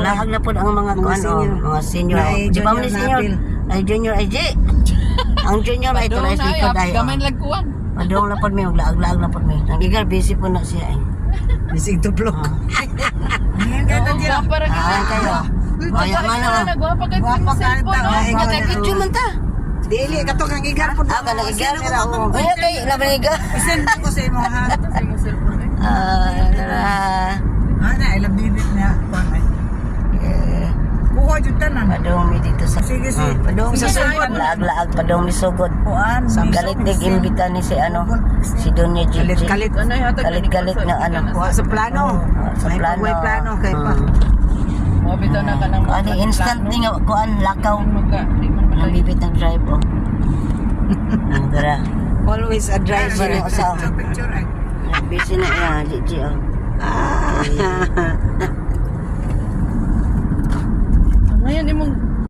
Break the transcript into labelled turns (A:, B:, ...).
A: laag na po ang mga kuan mga senior. Di ba man senior? Ay junior ay di. Ang junior ay tuloy sa likod ay.
B: Gamay lagkuan.
A: Padong na pod mi laag-laag na pod mi. Ang gigar busy po na siya ay.
C: Bisig tuplok.
B: Ayan kayo.
A: Ayan kayo. Kaya man oh.
B: Nagwapa kay cellphone.
A: Ay nga kay video man ta.
C: Dili kato kang igar po.
A: Ah, kana igar ko. Ay kay laban igar.
C: Send ko sa imo ha. Ana ila bibit na kuan ay. Buho jud tanan.
A: Padong mi dito sa.
C: Sige si.
A: Padong sa sugod laag-laag padong mi sugod.
C: Kuan.
A: Galit dig imbita ni si ano si Donya Gigi.
C: Kalit
B: Ano yata
A: Galit na ano.
C: Kuha sa plano.
A: Sa plano.
C: May plano kay pa.
B: Mo bitaw na kanang
A: Ano instant ni nga kuan lakaw.
B: di man
A: Ang bibit ng drive oh. Ang gara.
C: Always a driver.
A: Sino sa
C: Picture ay.
A: busy na ya Gigi oh.
B: Ngayon imong